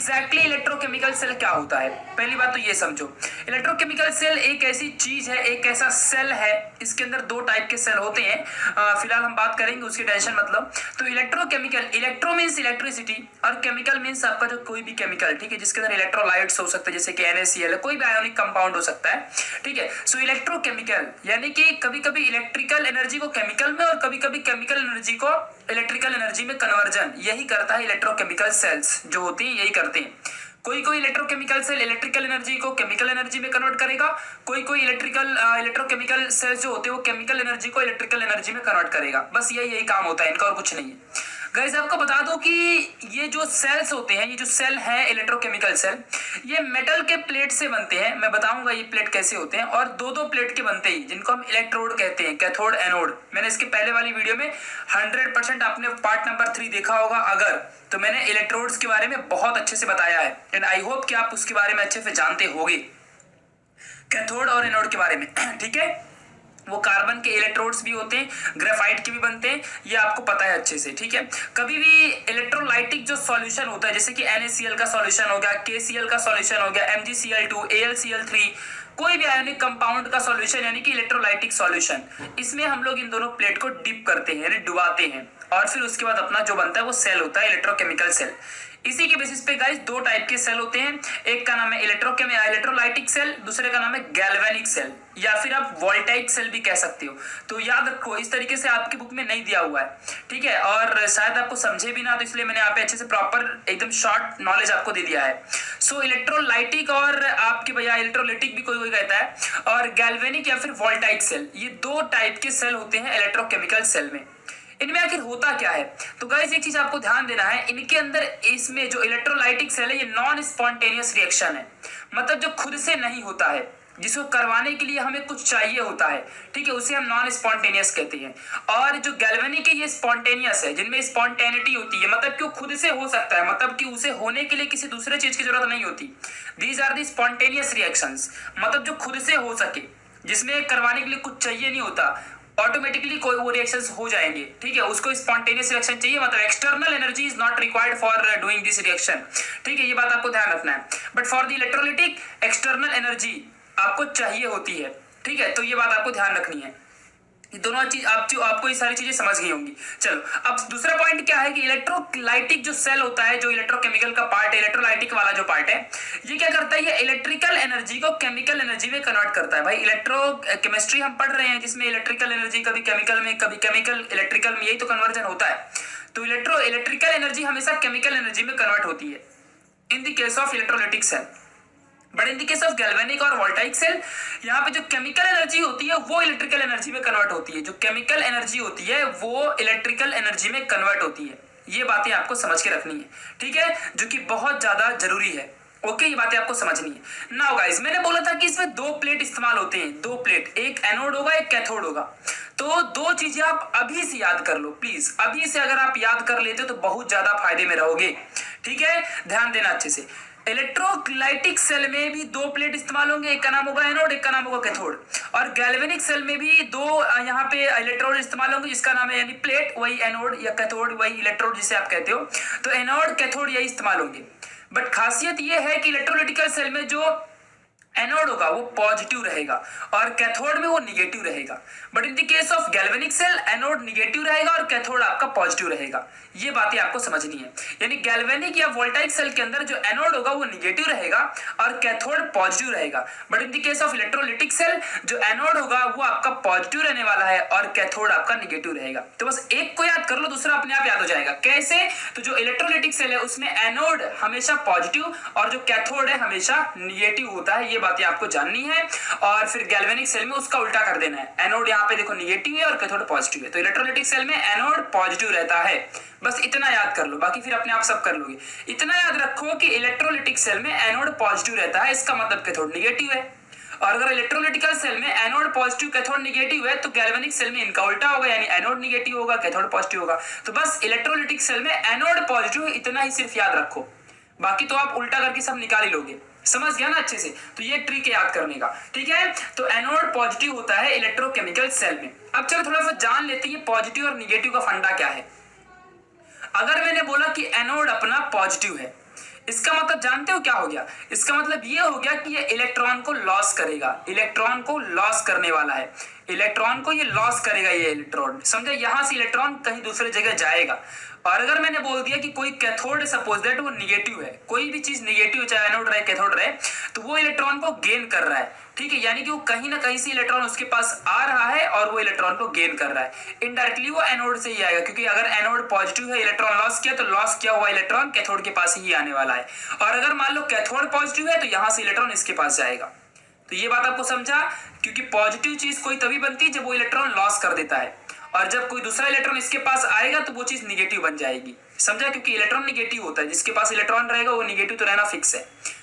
Exactly electrochemical cell क्या होता है, पहली बात तो ये समझो। इलेक्ट्रोकेमिकल सेल एक ऐसी चीज है, एक ऐसा सेल है, इसके अंदर दो टाइप के सेल होते हैं। फिलहाल हम बात करेंगे, उसकी टेंशन मतलब। तो इलेक्ट्रोकेमिकल, इलेक्ट्रो मीन्स इलेक्ट्रिसिटी और केमिकल मीन्स आपका जो कोई भी केमिकल, ठीक है, जिसके अंदर इलेक्ट्रोलाइट्स हो सकते हैं, जैसे कि NaCl है, कोई भी आयोनिक कंपाउंड हो सकता है, ठीक है। सो इलेक्ट्रोकेमिकल यानी कि कभी कभी इलेक्ट्रिकल एनर्जी को केमिकल में और कभी कभी केमिकल एनर्जी को इलेक्ट्रिकल एनर्जी में कन्वर्जन, यही करता है इलेक्ट्रोकेमिकल सेल्स जो होती हैं, यही करते हैं। कोई कोई इलेक्ट्रोकेमिकल सेल इलेक्ट्रिकल एनर्जी को केमिकल एनर्जी में कन्वर्ट करेगा, कोई कोई इलेक्ट्रोकेमिकल सेल्स जो होते हैं वो केमिकल एनर्जी को इलेक्ट्रिकल एनर्जी में कन्वर्ट करेगा। बस यही काम होता है इनका, और कुछ नहीं है। गाइस आपको बता दो कि ये जो सेल्स होते हैं, ये जो सेल है इलेक्ट्रोकेमिकल सेल, ये मेटल के प्लेट से बनते हैं। मैं बताऊंगा ये प्लेट कैसे होते हैं, और दो दो प्लेट के बनते ही, जिनको हम इलेक्ट्रोड कहते हैं, कैथोड एनोड। मैंने इसके पहले वाली वीडियो में 100% आपने पार्ट नंबर 3 देखा होगा अगर, तो मैंने इलेक्ट्रोड्स के बारे में बहुत अच्छे से बताया है, एंड आई होप कि आप उसके बारे में अच्छे से जानते होंगे, कैथोड और एनोड के बारे में, ठीक है। वो कार्बन के इलेक्ट्रोड्स भी होते हैं, ग्रेफाइट के भी बनते हैं, ये आपको पता है अच्छे से, ठीक है। कभी भी इलेक्ट्रोलाइटिक जो सॉल्यूशन होता है, जैसे कि NaCl का सॉल्यूशन हो गया, KCl का सॉल्यूशन हो गया, MgCl2, AlCl3, कोई भी आयोनिक कंपाउंड का सॉल्यूशन यानी कि इलेक्ट्रोलाइटिक सॉल्यूशन, इसमें हम लोग इन दोनों प्लेट को डिप करते हैं, यानी डुबाते हैं, और फिर उसके बाद अपना जो बनता है वो सेल होता है, इलेक्ट्रोकेमिकल सेल। इसी के बेसिस पे गाइस दो टाइप के सेल होते हैं, एक का नाम है इलेक्ट्रोलाइटिक सेल, दूसरे का नाम है गैल्वेनिक सेल, या फिर आप वोल्टाइक सेल भी कह सकते हो। तो याद रखो, इस तरीके से आपकी बुक में नहीं दिया हुआ है, ठीक है, और शायद आपको समझे भी ना, तो इसलिए मैंने यहाँ पे अच्छे से प्रॉपर एकदम शॉर्ट नॉलेज आपको दे दिया है। सो इलेक्ट्रोलाइटिक और आपके भैया इलेक्ट्रोलिटिक भी कोई कोई कहता है, और गैल्वेनिक या फिर वोल्टाइक सेल, ये दो टाइप के सेल होते हैं इलेक्ट्रोकेमिकल सेल में। इनमें आखिर होता क्या है, तो गाइस एक चीज आपको ध्यान देना है, इनके अंदर इसमें जो इलेक्ट्रोलाइटिक सेल है ये नॉन स्पॉन्टेनियस रिएक्शन है, मतलब जो खुद से नहीं होता है, जिसको करवाने के लिए हमें कुछ चाहिए होता है, ठीक है, उसे हम नॉन स्पॉन्टेनियस कहते हैं। और जो गैल्वेनिक है ये स्पॉन्टेनियस है, जिनमें स्पॉन्टेनिटी होती है, मतलब कि वो खुद से हो सकता है, मतलब कि उसे होने के लिए किसी दूसरे चीज की जरूरत नहीं होती। These are the spontaneous reactions, मतलब जो खुद से हो सके, जिसमें करवाने के लिए कुछ चाहिए नहीं होता, ऑटोमेटिकली कोई वो रिएक्शंस हो जाएंगे, ठीक है, उसको स्पॉन्टेनियस रिएक्शन चाहिए, मतलब external energy is not required for doing this reaction, ठीक है, ये बात आपको ध्यान रखना है। But for the electrolytic external energy आपको चाहिए होती है, ठीक है, तो ये बात आपको ध्यान रखनी है। ये दोनों चीज आपको ये सारी चीजें समझ गई होंगी। चलो अब दूसरा पॉइंट क्या है कि इलेक्ट्रोलाइटिक जो सेल होता है, जो इलेक्ट्रोकेमिकल का पार्ट है, इलेक्ट्रोलाइटिक वाला जो पार्ट है, ये क्या करता है, ये इलेक्ट्रिकल एनर्जी को केमिकल एनर्जी में कन्वर्ट करता है। भाई इलेक्ट्रो केमिस्ट्री हम पढ़ रहे हैं, जिसमें इलेक्ट्रिकल एनर्जी कभी केमिकल में, कभी केमिकल इलेक्ट्रिकल में, यही तो कन्वर्जन होता है। तो इलेक्ट्रिकल एनर्जी हमेशा केमिकल एनर्जी में कन्वर्ट होती है in the case of electrolytic cell. But in the case of galvanic और वोल्टाइक सेल, यहाँ पे जो केमिकल एनर्जी होती है वो इलेक्ट्रिकल एनर्जी में कन्वर्ट होती है, जो केमिकल एनर्जी होती है वो इलेक्ट्रिकल एनर्जी में कन्वर्ट होती है। ये बातें आपको समझ के रखनी है, ठीक है, जो कि बहुत ज्यादा जरूरी है। ओके, ये बातें आपको समझनी है। नाउ गाइस, मैंने बोला था कि इसमें दो प्लेट इस्तेमाल होते हैं, दो प्लेट, एक एनोड होगा एक कैथोड होगा। तो दो चीजें आप अभी से याद कर लो प्लीज, अभी से अगर आप याद कर लेते हो तो बहुत ज्यादा फायदे में रहोगे, ठीक है, ध्यान देना अच्छे से। इलेक्ट्रोलाइटिक सेल में भी दो प्लेट इस्तेमाल होंगे, एक का नाम होगा एनोड, एक का नाम होगा कैथोड। और गैल्वेनिक सेल में भी दो यहाँ पे इलेक्ट्रोड इस्तेमाल होंगे, जिसका नाम है यानी प्लेट, वही एनोड या कैथोड, वही इलेक्ट्रोड जिसे आप कहते हो। तो एनोड कैथोड यही इस्तेमाल होंगे। बट खासियत ये है कि इलेक्ट्रोलिटिकल सेल में जो एनोड होगा वो पॉजिटिव रहेगा और कैथोड में वो निगेटिव रहेगा। But in the case of galvanic cell anode negative रहेगा और कैथोड आपका पॉजिटिव रहेगा। ये बातें आपको समझनी है, यानी गैल्वेनिक या वोल्टाइक सेल के अंदर जो एनोड होगा वो निगेटिव रहेगा और कैथोड पॉजिटिव रहेगा। But in the case of electrolytic cell जो एनोड होगा वो आपका पॉजिटिव रहने वाला है और कैथोड आपका निगेटिव रहेगा। तो बस एक को याद कर लो, दूसरा अपने आप याद हो जाएगा। कैसे? तो जो इलेक्ट्रोलिटिक सेल है उसमें एनोड हमेशा पॉजिटिव और जो कैथोड है हमेशा निगेटिव होता है। ये बातें आपको जाननी है। और फिर गैल्वेनिक सेल में उसका उल्टा कर देना है, एनोड यहाँ पे देखो निगेटिव है और कैथोड पॉजिटिव है। तो इलेक्ट्रोलिटिक सेल में एनोड पॉजिटिव रहता है, बस इतना याद कर लो, बाकी फिर अपने आप सब कर लोगे। इतना याद रखो कि इलेक्ट्रोलिटिक सेल में एनोड पॉजिटिव रहता है, इसका मतलब कैथोड निगेटिव है। और अगर इलेक्ट्रोलिटिकल सेल में एनोड पॉजिटिव कैथोड निगेटिव है तो गैल्वेनिक सेल में इनका उल्टा होगा, यानी एनोड निगेटिव होगा कैथोड पॉजिटिव होगा। तो बस इलेक्ट्रोलिटिक सेल में एनोड पॉजिटिव, इतना ही सिर्फ याद रखो, बाकी तो आप उल्टा करके सब निकाल ही लोगे। समझ गया ना अच्छे से? तो ये ट्रिक है याद करने का, ठीक है। तो एनोड पॉजिटिव होता है इलेक्ट्रोकेमिकल सेल में। अब चलो थोड़ा सा जान लेते हैं पॉजिटिव और निगेटिव का फंडा क्या है। अगर मैंने बोला कि एनोड अपना पॉजिटिव है, इसका मतलब जानते हो क्या हो गया? इसका मतलब ये हो गया कि ये इलेक्ट्रॉन को लॉस करेगा, इलेक्ट्रॉन को लॉस करने वाला है, इलेक्ट्रॉन को ये लॉस करेगा, ये इलेक्ट्रॉन, समझे? यहां से इलेक्ट्रॉन कहीं दूसरे जगह जाएगा। और अगर मैंने बोल दिया कि कोई कैथोड सपोज दैट वो निगेटिव है, कोई भी चीज निगेटिव चाहे एनोड रहे कैथोड रहे, तो वो इलेक्ट्रॉन को गेन कर रहा है, ठीक है, यानी कि वो कहीं ना कहीं से इलेक्ट्रॉन उसके पास आ रहा है और वो इलेक्ट्रॉन को गेन कर रहा है। इनडायरेक्टली वो एनोड से ही आएगा, क्योंकि अगर एनोड पॉजिटिव है, इलेक्ट्रॉन लॉस किया, तो लॉस किया हुआ इलेक्ट्रॉन कैथोड के पास ही आने वाला है। और अगर मान लो कैथोड पॉजिटिव है, तो यहां से इलेक्ट्रॉन इसके पास जाएगा। तो ये बात आपको समझा? क्योंकि पॉजिटिव चीज कोई तभी बनती है जब वो इलेक्ट्रॉन लॉस कर देता है, और जब कोई दूसरा इलेक्ट्रॉन इसके पास आएगा तो वो चीज निगेटिव बन जाएगी, समझा? क्योंकि इलेक्ट्रॉन निगेटिव होता है, जिसके पास इलेक्ट्रॉन रहेगा वो निगेटिव तो रहना फिक्स है।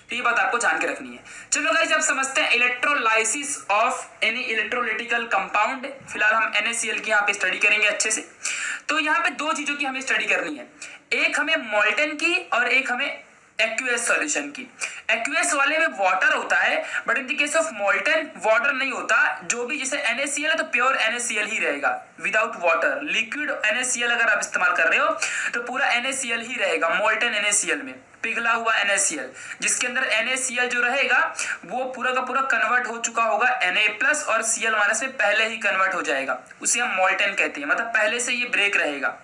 तो ये बात आपको जान के रखनी है। चलो गाइस, अब समझते हैं इलेक्ट्रोलाइसिस ऑफ एनी इलेक्ट्रोलिटिकल कंपाउंड। फिलहाल हम NaCl की यहाँ पे स्टडी करेंगे अच्छे से। तो यहाँ पे दो चीजों की हमें स्टडी करनी है, एक हमें मोल्टेन की और एक हमें एक्यूएस सॉल्यूशन की। एक्यूएस वाले में वाटर होता है, but in the case of molten water नहीं होता। जो भी जैसे NaCl है तो प्योर NaCl ही रहेगा विदाउट वाटर। लिक्विड NaCl अगर आप इस्तेमाल कर रहे हो तो पूरा NaCl ही रहेगा मोल्टेन NaCl में, पिघला हुआ NaCl, जिसके अंदर NaCl जो रहेगा वो पूरा का पूरा कन्वर्ट हो चुका होगा Na+ और Cl- में पहले ही कन्वर्ट हो जाएगा, उसे हम मोल्टेन कहते हैं, मतलब पहले से ये ब्रेक रहेगा,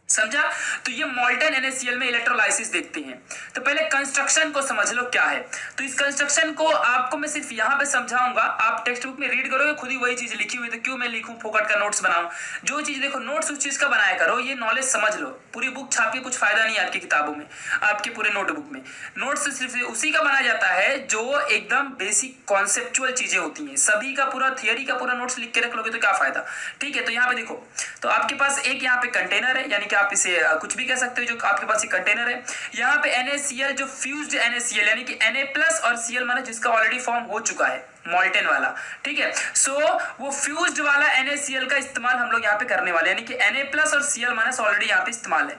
समझा? तो ये मोल्टेन NaCl में इलेक्ट्रोलाइसिस देखते हैं। तो पहले कंस्ट्रक्शन को समझ लो क्या है। तो इस कंस्ट्रक्शन को आपको मैं सिर्फ यहाँ पे समझाऊंगा, आप टेक्स्ट बुक में रीड करोगे, खुद ही वही चीज लिखी हुई, तो क्यों मैं लिखूं, फोकट का नोट्स बनाऊं? जो चीज देखो नोट्स उस चीज का बनाया करो, ये नॉलेज समझ लो। पूरी बुक छाप के कुछ फायदा नहीं है आपकी किताबों में, आपके पूरे नोटबुक में। नोट्स सिर्फ उसी का बनाया जाता है जो एकदम बेसिक कॉन्सेप्चुअल चीजें होती हैं। सभी का पूरा थियरी का पूरा नोट्स लिख के रख लोगे तो क्या फायदा, ठीक है? तो यहाँ पे देखो, तो आपके पास एक यहाँ पे कंटेनर है, यानी कि आप इसे कुछ भी कह सकते हो, जो आपके पास एक कंटेनर है। यहाँ पे NaCl जो फ्यूज्ड NaCl यानी कि Na+ और Cl- जिसका ऑलरेडी फॉर्म हो चुका है, मोल्टेन वाला, ठीक है? सो वो फ्यूज्ड वाला NaCl का इस्तेमाल हम लोग यहाँ पे करने वाले, यानी कि Na+ और Cl- ऑलरेडी यहाँ पे इस्तेमाल है।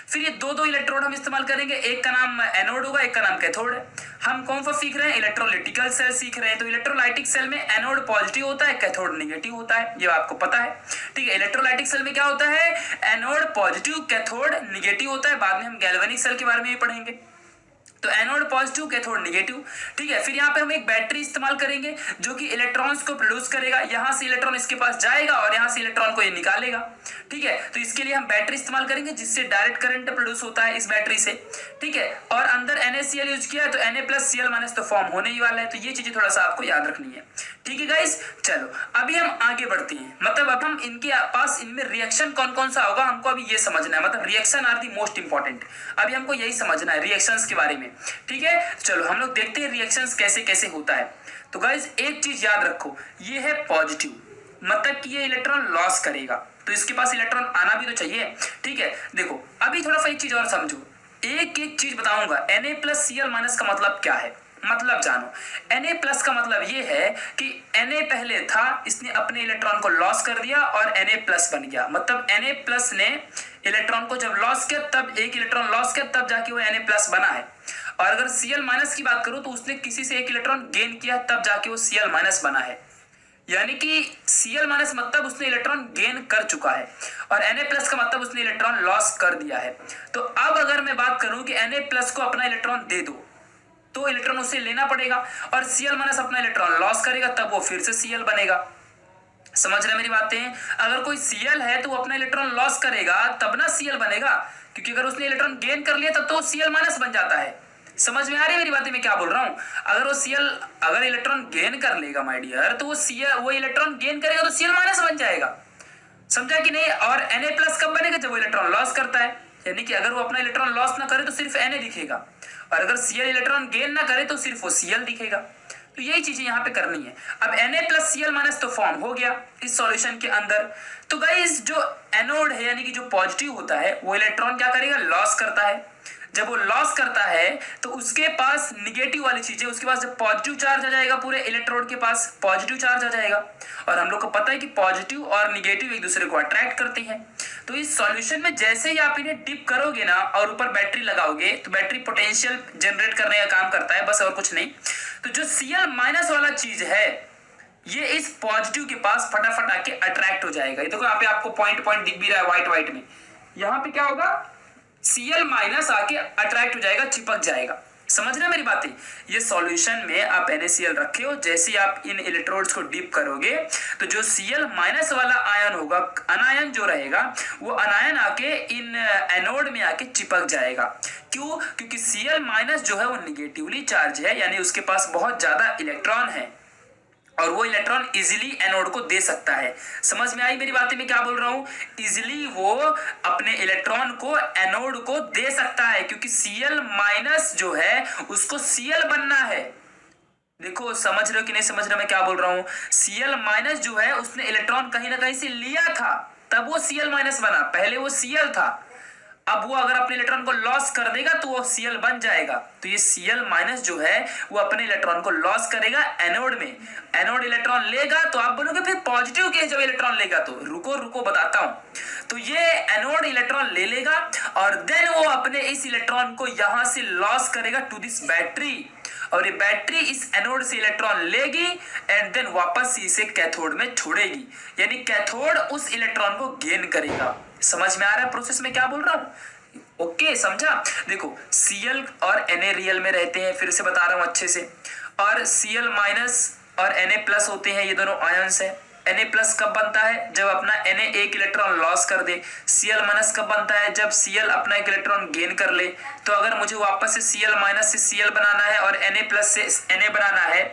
फिर ये दो इलेक्ट्रोड हम इस्तेमाल करेंगे, एक का नाम एनोड होगा, एक का नाम कैथोड है। हम कौन सा सीख रहे हैं? इलेक्ट्रोलिटिकल सेल सीख रहे हैं। तो इलेक्ट्रोलाइटिक सेल में एनोड पॉजिटिव होता है, कैथोड नेगेटिव होता है, ये आपको पता है, ठीक है? इलेक्ट्रोलाइटिक सेल में क्या होता है? एनोड पॉजिटिव, कैथोड नेगेटिव होता है। बाद में हम गैल्वेनिक सेल के बारे में भी पढ़ेंगे। तो एनोड पॉजिटिव, कैथोड नेगेटिव, ठीक है? फिर यहाँ पे हम एक बैटरी इस्तेमाल करेंगे जो कि इलेक्ट्रॉन्स को प्रोड्यूस करेगा। यहाँ से इलेक्ट्रॉन इसके पास जाएगा और यहाँ से इलेक्ट्रॉन को ये निकालेगा, ठीक है? तो इसके लिए हम बैटरी इस्तेमाल करेंगे जिससे डायरेक्ट करंट प्रोड्यूस होता है इस बैटरी से, ठीक है? और अंदर NaCl यूज किया है तो Na+ Cl- तो फॉर्म होने ही वाला है। तो ये चीजें थोड़ा सा आपको याद रखनी है, ठीक है गाइस? चलो अभी हम आगे बढ़ते हैं, मतलब अब हम इनके पास इनमें रिएक्शन कौन कौन सा होगा हमको अभी ये समझना है, मतलब reaction are the most important. अभी हमको यही समझना है रिएक्शंस के बारे में, ठीक है? चलो हम लोग देखते हैं रिएक्शंस कैसे कैसे होता है। तो गाइस एक चीज याद रखो, ये है पॉजिटिव, मतलब कि ये इलेक्ट्रॉन लॉस करेगा, तो इसके पास इलेक्ट्रॉन आना भी तो चाहिए, ठीक है? देखो अभी थोड़ा सा एक चीज और समझो, एक एक चीज बताऊंगा। Na+ Cl- का मतलब क्या है, मतलब जानो। Na+ का मतलब ये है कि Na पहले था, इसने अपने इलेक्ट्रॉन को लॉस कर दिया और Na+ बन गया, मतलब Na+ ने इलेक्ट्रॉन को जब लॉस किया, तब एक इलेक्ट्रॉन लॉस किया, तब जाके वो Na+ बना है। और अगर Cl- की बात करूं तो उसने किसी से एक इलेक्ट्रॉन गेन किया, तब जाके वो Cl- बना है, यानी कि Cl- मतलब उसने इलेक्ट्रॉन गेन कर चुका है, और Na+ का मतलब उसने इलेक्ट्रॉन लॉस कर दिया है। तो अब अगर मैं बात करूं कि Na+ को अपना इलेक्ट्रॉन दे दो, तो इलेक्ट्रॉन उसे लेना पड़ेगा, और Cl- अपना इलेक्ट्रॉन लॉस करेगा, तब वो फिर से Cl बनेगा। समझ रहे मेरी बातें? अगर कोई Cl है तो वो अपना इलेक्ट्रॉन लॉस करेगा तब ना Cl बनेगा, क्योंकि अगर उसने इलेक्ट्रॉन गेन कर लिया तब तो Cl- बन जाता है। समझ में आ रही है मेरी बातें, मैं क्या बोल रहा हूं? अगर वो अगर इलेक्ट्रॉन गेन कर लेगा माय डियर, तो वो इलेक्ट्रॉन गेन करेगा तो Cl- बन जाएगा, समझा कि नहीं? और Na+ कब बनेगा? जब वो इलेक्ट्रॉन लॉस करता है, यानी कि अगर वो अपना इलेक्ट्रॉन लॉस ना करे तो सिर्फ Na दिखेगा, और अगर Cl इलेक्ट्रॉन गेन ना करे तो सिर्फ वो Cl दिखेगा। तो यही चीजें यहाँ पे करनी है। अब Na+ Cl- तो फॉर्म हो गया इस सॉल्यूशन के अंदर। तो गाइस जो एनोड है यानी कि जो पॉजिटिव होता है, वो इलेक्ट्रॉन क्या करेगा? लॉस करता है। जब वो लॉस करता है तो उसके पास निगेटिव वाली चीजें, उसके पास जब पॉजिटिव चार्ज आ जाएगा, पूरे इलेक्ट्रोड के पास पॉजिटिव चार्ज आ जाएगा, और हम लोग को पता है कि पॉजिटिव और निगेटिव एक दूसरे को अट्रैक्ट करते हैं। तो इस सॉल्यूशन में जैसे ही आप इन्हें डिप करोगे ना और ऊपर बैटरी लगाओगे, तो बैटरी पोटेंशियल जनरेट करने का काम करता है, बस और कुछ नहीं। तो जो Cl- वाला चीज है, ये इस पॉजिटिव के पास फटाफट आके अट्रैक्ट हो जाएगा। ये देखो यहाँ पे आपको पॉइंट पॉइंट दिख भी रहा है व्हाइट व्हाइट में। यहाँ पे क्या होगा? Cl माइनस आके अट्रैक्ट हो जाएगा, चिपक जाएगा। समझ रहे मेरी बातें? ये सॉल्यूशन में आप NaCl रखे हो, जैसे ही आप इन इलेक्ट्रोड्स को डीप करोगे तो जो Cl माइनस वाला आयन होगा, अनायन जो रहेगा, वो अनायन आके इन एनोड में आके चिपक जाएगा। क्यों? क्योंकि Cl माइनस जो है वो निगेटिवली चार्ज है, यानी उसके पास बहुत ज्यादा इलेक्ट्रॉन है और वो इलेक्ट्रॉन इजीली एनोड को दे सकता है। समझ में आई मेरी बातें? मैं क्या बोल रहा हूं? इजीली वो अपने इलेक्ट्रॉन को एनोड को दे सकता है, क्योंकि Cl माइनस जो है उसको Cl बनना है। देखो समझ रहे हो कि नहीं समझ रहे मैं क्या बोल रहा हूं? Cl माइनस जो है उसने इलेक्ट्रॉन कहीं ना कहीं से लिया था, तब वो Cl माइनस बना। पहले वो Cl था, अब वो अगर अपने इलेक्ट्रॉन को लॉस कर देगा तो वो Cl बन जाएगा। तो ये Cl माइनस जो है वो अपने इलेक्ट्रॉन को लॉस करेगा एनोड में। एनोड इलेक्ट्रॉन लेगा तो आप बोलोगे फिर पॉजिटिव केस जब इलेक्ट्रॉन लेगा तो रुको बताता हूं। तो ये एनोड इलेक्ट्रॉन ले लेगा और देन वो अपने इस इलेक्ट्रॉन को यहां से लॉस करेगा टू दिस बैटरी, और ये बैटरी इस एनोड से इलेक्ट्रॉन लेगी एंड देन वापस इसे कैथोड में छोड़ेगी, यानी कैथोड उस इलेक्ट्रॉन को गेन करेगा। समझ में आ रहा है प्रोसेस में क्या बोल रहा हूं? ओके समझा? देखो Cl और Na रियल में रहते हैं, फिर से बता रहा हूं अच्छे से, और Cl माइनस और Na प्लस होते हैं, ये दोनों आयंस है। Na प्लस कब बनता है? जब अपना Na एक इलेक्ट्रॉन लॉस कर दे। Cl माइनस कब बनता है? जब Cl अपना एक इलेक्ट्रॉन गेन कर ले। तो अगर मुझे वापस से Cl माइनस से Cl बनाना है और Na प्लस से Na बनाना है,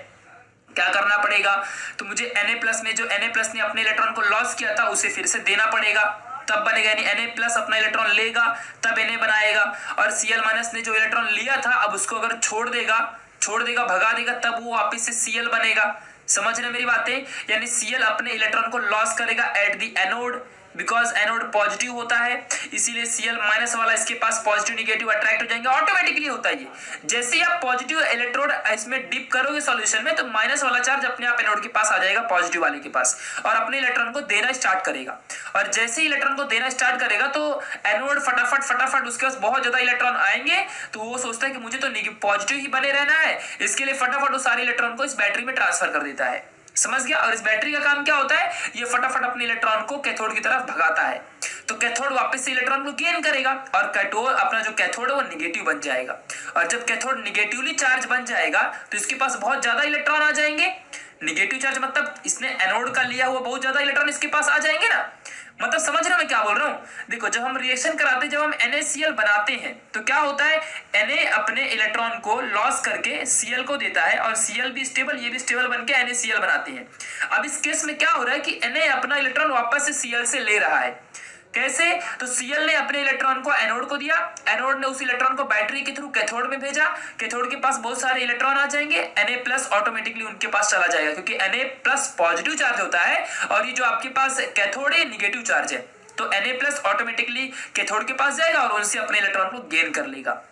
क्या करना पड़ेगा? तो मुझे Na प्लस में जो Na प्लस ने अपने इलेक्ट्रॉन को लॉस किया था उसे फिर से देना पड़ेगा, तब बनेगा। यानी Na प्लस अपना इलेक्ट्रॉन लेगा तब Na बनाएगा, और Cl माइनस ने जो इलेक्ट्रॉन लिया था अब उसको अगर छोड़ देगा भगा देगा, तब वो वापस से Cl बनेगा। समझ रहे मेरी बातें? यानी Cl अपने इलेक्ट्रॉन को लॉस करेगा eight the anode, because anode positive होता है, इसीलिए Cl माइनस वाला इसके पास पॉजिटिव निगेटिव अट्रैक्ट हो जाएंगे। ऑटोमेटिकली होता है ये, जैसे ही आप पॉजिटिव इलेक्ट्रोड इसमें डिप करोगे सॉल्यूशन में तो माइनस वाला चार्ज अपने आप एनोड के पास आ जाएगा, पॉजिटिव वाले के पास, और अपने इलेक्ट्रॉन को देना स्टार्ट करेगा। और जैसे ही इलेक्ट्रॉन को देना स्टार्ट करेगा तो एनोड फटाफट उसके पास बहुत ज्यादा इलेक्ट्रॉन आएंगे, तो वो सोचता है कि मुझे तो पॉजिटिव ही बने रहना है, इसके लिए फटाफट वो सारे इलेक्ट्रॉन को इस बैटरी में ट्रांसफर कर देता है। समझ गया? और इस बैटरी का काम क्या होता है? ये फटाफट अपने इलेक्ट्रॉन को कैथोड की तरफ भगाता है, तो कैथोड वापस से इलेक्ट्रॉन को गेन करेगा और कैथोड अपना जो कैथोड है वो निगेटिव बन जाएगा। और जब कैथोड निगेटिवली चार्ज बन जाएगा तो इसके पास बहुत ज्यादा इलेक्ट्रॉन आ जाएंगे। निगेटिव चार्ज मतलब इसने एनोड का लिया हुआ बहुत ज्यादा इलेक्ट्रॉन इसके पास आ जाएंगे ना। मतलब समझ रहे हो मैं क्या बोल रहा हूँ? देखो जब हम रिएक्शन कराते हैं, जब हम NaCl बनाते हैं तो क्या होता है? Na अपने इलेक्ट्रॉन को लॉस करके Cl को देता है और Cl भी स्टेबल, ये भी स्टेबल बनके NaCl बनाते हैं। अब इस केस में क्या हो रहा है कि Na अपना इलेक्ट्रॉन वापस से Cl से ले रहा है। कैसे? तो Cl ने अपने इलेक्ट्रॉन को एनोड को दिया, एनोड ने उस इलेक्ट्रॉन को बैटरी के थ्रू कैथोड में भेजा, कैथोड के पास बहुत सारे इलेक्ट्रॉन आ जाएंगे, Na प्लस ऑटोमेटिकली उनके पास चला जाएगा, क्योंकि Na प्लस पॉजिटिव चार्ज होता है और ये जो आपके पास कैथोड है निगेटिव चार्ज है, तो Na प्लस ऑटोमेटिकली कैथोड के पास जाएगा और उनसे अपने इलेक्ट्रॉन को गेन कर लेगा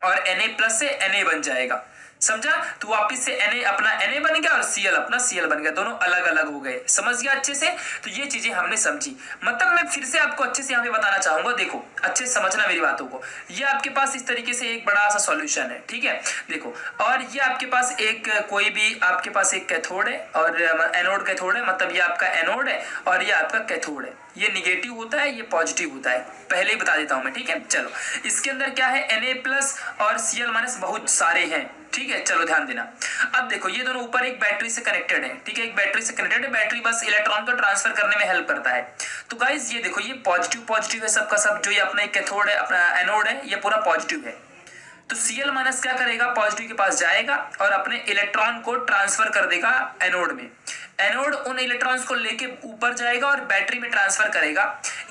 और Na प्लस से Na बन जाएगा। समझा? तो वापिस से Na अपना Na बन गया और Cl अपना Cl बन गया, दोनों अलग अलग हो गए। समझ गया अच्छे से? तो ये चीजें हमने समझी। मतलब मैं फिर से आपको अच्छे से यहाँ पे बताना चाहूंगा, देखो अच्छे से समझना मेरी बातों को। ये आपके पास इस तरीके से एक बड़ा सा सॉल्यूशन है, ठीक है? देखो, और ये आपके पास एक कोई भी आपके पास एक कैथोड है और एनोड कैथोड है, मतलब ये आपका एनोड है और ये आपका कैथोड है। ये निगेटिव होता है, ये पॉजिटिव होता है, पहले ही बता देता हूं मैं, ठीक है? चलो, इसके अंदर क्या है? Na प्लस और Cl माइनस बहुत सारे हैं, ठीक है? चलो ध्यान देना। अब देखो ये दोनों ऊपर एक बैटरी से कनेक्टेड है, ठीक है? एक बैटरी से कनेक्टेड है, बैटरी बस इलेक्ट्रॉन को ट्रांसफर करने में हेल्प करता है। तो गाइज ये देखो, ये पॉजिटिव है सबका सब, जो ये अपना एक कैथोड है, अपना एनोड है, ये पूरा पॉजिटिव है। तो Cl माइनस क्या करेगा? पॉजिटिव के पास जाएगा और अपने इलेक्ट्रॉन को ट्रांसफर कर देगा एनोड में। एनोड उन इलेक्ट्रॉन्स को लेके ऊपर जाएगा और बैटरी में ट्रांसफर करेगा।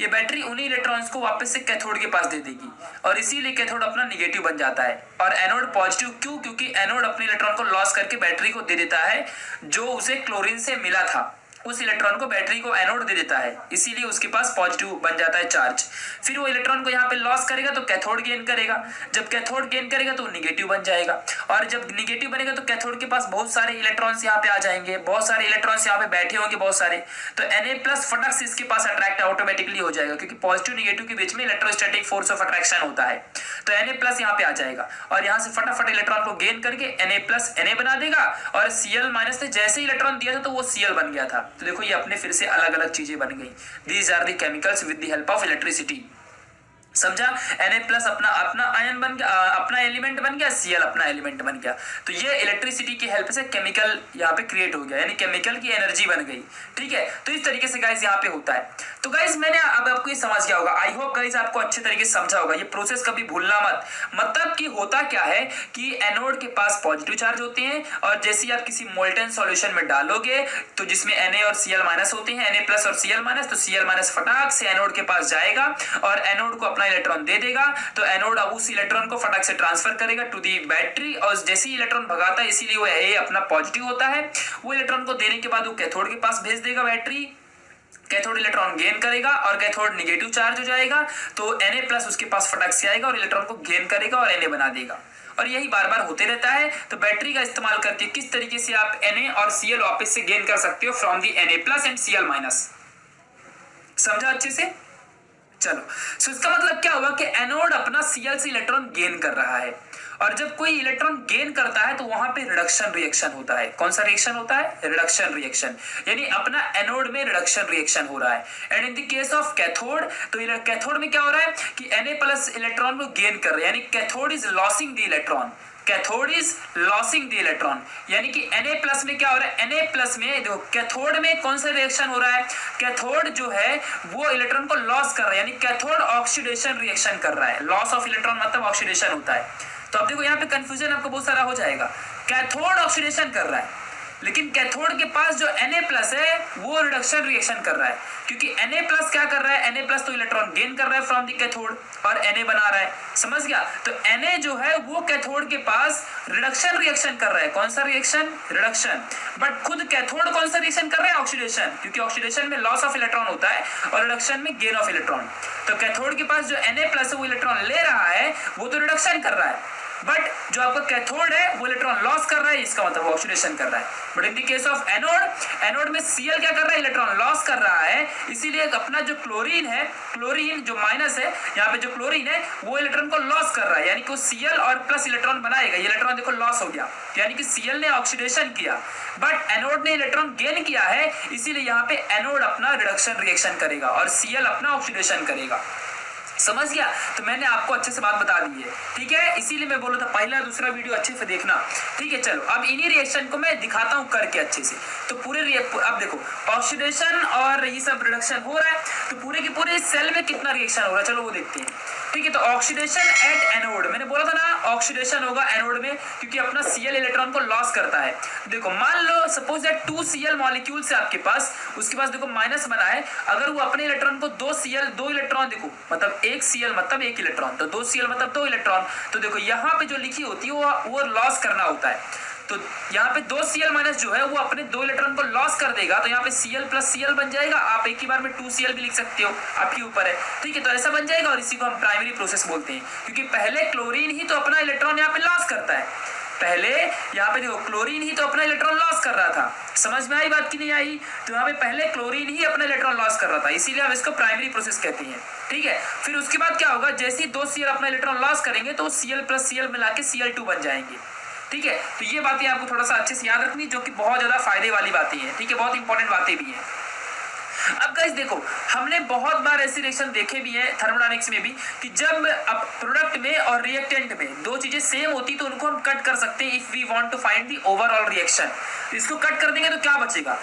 ये बैटरी उन्हीं इलेक्ट्रॉन्स को वापस से कैथोड के पास दे देगी और इसीलिए कैथोड अपना निगेटिव बन जाता है और एनोड पॉजिटिव। क्यों? क्योंकि एनोड अपने इलेक्ट्रॉन को लॉस करके बैटरी को दे देता है, जो उसे क्लोरीन से मिला था, उस इलेक्ट्रॉन को बैटरी को एनोड दे देता है, इसीलिए उसके पास पॉजिटिव बन जाता है चार्ज। फिर वो इलेक्ट्रॉन को यहाँ पे लॉस करेगा तो कैथोड गेन करेगा, जब कैथोड गेन करेगा तो निगेटिव बन जाएगा और जब निगेटिव बनेगा तो कैथोड के पास बहुत सारे इलेक्ट्रॉन्स यहाँ पे आ जाएंगे, बहुत सारे इलेक्ट्रॉन्स यहाँ पे बैठे होंगे बहुत सारे, तो Na प्लस फटक से इसके पास अट्रैक्ट ऑटोमेटिकली हो जाएगा, क्योंकि पॉजिटिव निगेटिव के बीच में इलेक्ट्रोस्टैटिक फोर्स ऑफ अट्रैक्शन होता है। तो Na प्लस यहाँ पे आ जाएगा और यहाँ से फटाफट इलेक्ट्रॉन को गेन करके Na प्लस Na बना देगा और Cl माइनस ने जैसे इलेक्ट्रॉन दिया था तो वो Cl बन गया था। तो देखो ये अपने फिर से अलग अलग चीजें बन गई। These are the chemicals with the help of electricity. समझा। Na+ अपना अपना आयन बन गया, अपना एलिमेंट बन गया, Cl अपना एलिमेंट बन गया। तो ये इलेक्ट्रिसिटी की हेल्प से केमिकल यहाँ पे क्रिएट हो गया, यानी केमिकल की एनर्जी बन गई। ठीक है, तो इस तरीके से गाइस यहाँ पे होता है। तो गाइस मैंने अब आपको ये समझ गया होगा, आई होप गाइस आपको अच्छे तरीके से समझा होगा। ये प्रोसेस कभी भूलना मत। मतलब कि होता क्या है कि एनोड के पास पॉजिटिव चार्ज होते हैं, और जैसे ही आप किसी मोल्टन सॉल्यूशन में डालोगे तो जिसमें Na और Cl- होते हैं, Na+ और Cl-, तो Cl- फटाक से एनोड के पास जाएगा और एनोड को अपना इलेक्ट्रॉन दे देगा। तो एनोड अब उस इलेक्ट्रॉन को फटाक से ट्रांसफर करेगा टू दी बैटरी, और जैसे ही इलेक्ट्रॉन भगाता है, इसीलिए वो ए अपना पॉजिटिव होता है। वो इलेक्ट्रॉन को देने के बाद वो कैथोड के पास भेज देगा बैटरी, कैथोड इलेक्ट्रॉन गेन करेगा और कैथोड निगेटिव चार्ज हो जाएगा। तो Na+ उसके पास फटाक से आएगा और इलेक्ट्रॉन को गेन करेगा और Na बना देगा, और यही बार बार होते रहता है। तो बैटरी का इस्तेमाल करके किस तरीके से आप Na और Cl वापस से गेन कर सकते हो from the Na+ and Cl-। समझा अच्छे से? चलो, सो इसका मतलब क्या हुआ कि एनोड अपना Cl से इलेक्ट्रॉन गेन कर रहा है, और जब कोई इलेक्ट्रॉन गेन करता है तो वहां पे रिडक्शन रिएक्शन होता है। कौन सा रिएक्शन होता है? रिडक्शन रिएक्शन, यानी अपना एनोड में रिडक्शन रिएक्शन हो रहा है। And in the case of cathode, तो कैथोड में क्या हो रहा है कि Na+ इलेक्ट्रॉन को गेन कर रहा है, यानी cathode is losing the electron, cathode is losing the electron. यानी कि Na+ में क्या हो रहा है, Na+ में देखो कैथोड में कौन सा रिएक्शन हो रहा है, कैथोड जो है वो इलेक्ट्रॉन को लॉस कर रहा है, यानी कैथोड ऑक्सीडेशन रिएक्शन कर रहा है। लॉस ऑफ इलेक्ट्रॉन मतलब ऑक्सीडेशन होता है। तो अब देखो यहाँ पे कंफ्यूजन आपको बहुत सारा हो जाएगा। कैथोड ऑक्सीडेशन कर रहा है, लेकिन कैथोड के पास जो Na+ है वो रिडक्शन रिएक्शन कर रहा है, क्योंकि Na+ क्या कर रहा है, Na+ तो इलेक्ट्रॉन गेन कर रहा है फ्रॉम द कैथोड और Na बना रहा है। समझ गया? तो Na जो है वो कैथोड के पास रिडक्शन रिएक्शन कर रहा है। कौन सा रिएक्शन? रिडक्शन। बट खुद कैथोड कौन सा रिएक्शन कर रहा है? ऑक्सीडेशन, क्योंकि ऑक्सीडेशन में लॉस ऑफ इलेक्ट्रॉन होता है और रिडक्शन में गेन ऑफ इलेक्ट्रॉन। तो कैथोड के पास जो Na+ है वो इलेक्ट्रॉन ले रहा है, वो तो रिडक्शन कर रहा है, बट जो आपका कैथोड है वो इलेक्ट्रॉन लॉस कर रहा है, इसका मतलब ऑक्सीडेशन कर रहा है। But in the case of anode, anode में Cl क्या कर रहा है, इलेक्ट्रॉन लॉस कर रहा है, इसीलिए अपना जो क्लोरीन है, क्लोरीन जो माइनस है यहाँ पे जो क्लोरीन है वो इलेक्ट्रॉन को लॉस कर रहा है, यानी कि Cl और प्लस इलेक्ट्रॉन बनाएगा। ये इलेक्ट्रॉन देखो लॉस हो गया, यानी कि Cl ने ऑक्सीडेशन किया, बट एनोड ने इलेक्ट्रॉन गेन किया है, इसीलिए यहाँ पे एनोड अपना रिडक्शन रिएक्शन करेगा और Cl अपना ऑक्सीडेशन करेगा। समझ गया? तो मैंने आपको अच्छे से बात बता दी है, ठीक है? इसीलिए मैं बोला था पहला दूसरा वीडियो अच्छे से देखना, ठीक है? चलो अब इन्हीं रिएक्शन को मैं दिखाता हूँ करके अच्छे से। तो पूरे अब देखो ऑक्सीडेशन और ये सब रिडक्शन हो रहा है, तो पूरे के पूरे सेल में कितना रिएक्शन हो रहा है, चलो वो देखते हैं। ठीक है, तो ऑक्सीडेशन एट एनोड, मैंने बोला था ना ऑक्सीडेशन होगा एनोड में, क्योंकि अपना Cl इलेक्ट्रॉन को लॉस करता है। देखो मान लो सपोज दैट 2 Cl मॉलिक्यूल से आपके पास, उसके पास देखो माइनस बना है, अगर वो अपने इलेक्ट्रॉन को 2 Cl 2 इलेक्ट्रॉन, देखो मतलब 1 Cl मतलब 1 इलेक्ट्रॉन, तो 2 Cl मतलब 2 इलेक्ट्रॉन। तो देखो यहाँ पे जो लिखी होती है वो लॉस करना होता है। तो यहाँ पे 2 Cl- जो है वो अपने 2 इलेक्ट्रॉन को लॉस कर देगा, तो यहाँ पे Cl + Cl बन जाएगा। आप एक ही बार में 2 Cl भी लिख सकते हो, आपके ऊपर है, ठीक है? तो ऐसा बन जाएगा, और इसी को हम प्राइमरी प्रोसेस बोलते हैं, क्योंकि पहले क्लोरीन ही तो अपना इलेक्ट्रॉन यहाँ पे लॉस करता है। पहले यहाँ पे देखो क्लोरीन ही तो अपना इलेक्ट्रॉन लॉस कर रहा था। समझ में आई बात की नहीं आई? तो यहाँ पे पहले क्लोरीन ही अपना इलेक्ट्रॉन लॉस कर रहा था, इसीलिए हम इसको प्राइमरी प्रोसेस कहते हैं, ठीक है? फिर उसके बाद क्या होगा, जैसे ही 2 Cl अपना इलेक्ट्रॉन लॉस करेंगे तो Cl + Cl मिला के Cl2 बन जाएंगे, ठीक है? तो ये बातें आपको थोड़ा सा अच्छे से याद रखनी, जो कि बहुत ज्यादा फायदे वाली बातें हैं, ठीक है? बहुत इंपॉर्टेंट बातें भी हैं। अब गाइस देखो, हमने बहुत बार ऐसे रिएक्शन देखे भी हैं थर्मोडायनेमिक्स में भी, कि जब अब प्रोडक्ट में और रिएक्टेंट में दो चीजें सेम होती तो उनको हम कट कर सकते हैं if we want to find the overall reaction. इसको कट कर देंगे तो क्या बचेगा,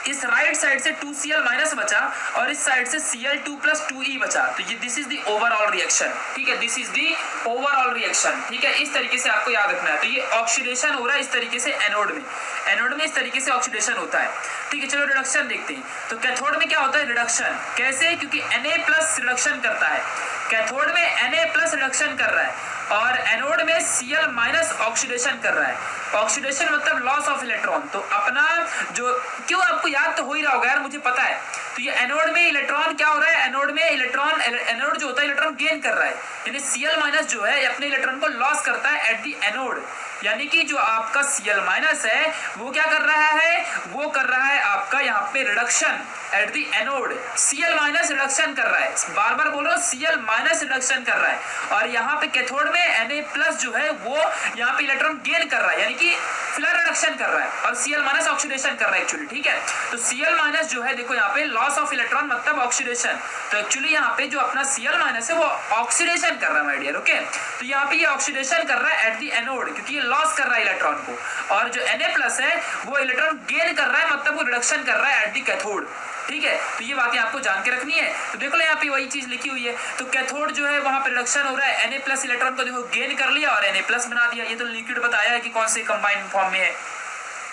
इस राइट साइड से 2 Cl- बचा और इस साइड से Cl2 + 2e बचा, तो ये this is the overall reaction, ठीक है? This is the overall reaction, ठीक है? इस तरीके से आपको याद रखना है। तो ये ऑक्सीडेशन हो रहा है इस तरीके से एनोड में, एनोड में इस तरीके से ऑक्सीडेशन होता है, ठीक है? चलो रिडक्शन देखते हैं। तो कैथोड में क्या होता है, रिडक्शन कैसे, क्योंकि Na+ रिडक्शन करता है, कैथोड में Na+ रिडक्शन कर रहा है और एनोड में Cl- ऑक्सीडेशन कर रहा है। ऑक्सीडेशन मतलब लॉस ऑफ इलेक्ट्रॉन। तो अपना जो, क्यों आपको याद तो हो ही रहा होगा यार, मुझे पता है। तो ये एनोड में इलेक्ट्रॉन क्या हो रहा है, एनोड में इलेक्ट्रॉन, एनोड जो होता है इलेक्ट्रॉन गेन कर रहा है, यानी Cl- जो है अपने इलेक्ट्रॉन को लॉस करता है एट दी एनोड, यानी कि जो आपका Cl- है वो क्या कर रहा है, वो कर रहा है आपका यहाँ पे reduction at the anode. Cl- reduction कर रहा है, बार बार बोलो Cl- माइनस रिडक्शन कर रहा है, और यहाँ पे कैथोड में Na+ जो है वो यहाँ पे इलेक्ट्रॉन गेन कर रहा है, यानी कि फिलहाल रिडक्शन कर रहा है, और Cl- ऑक्सीडेशन कर रहा है एक्चुअली। ठीक है, तो Cl- जो है देखो यहाँ पे लॉस ऑफ इलेक्ट्रॉन मतलब ऑक्सीडेशन, तो एक्चुअली यहाँ पे जो अपना Cl- है वो ऑक्सीडेशन कर रहा है माय डियर। ओके, तो यहाँ पे ये ऑक्सीडेशन कर रहा है एट द एनोड, क्योंकि ये लॉस कर रहा है इलेक्ट्रॉन को, और जो Na+ है वो इलेक्ट्रॉन गेन कर रहा है, मतलब वो रिडक्शन कर रहा है एट द कैथोड। ठीक है, तो ये बातें आपको जान के रखनी है। तो देखो यहाँ पे वही चीज लिखी हुई है, तो कैथोड जो है वहां पे रिडक्शन हो रहा है, Na+ इलेक्ट्रॉन को देखो गेन कर लिया और Na+ बना दिया। ये तो लिक्विड बताया है कि कौन से कंबाइंड फॉर्म में है।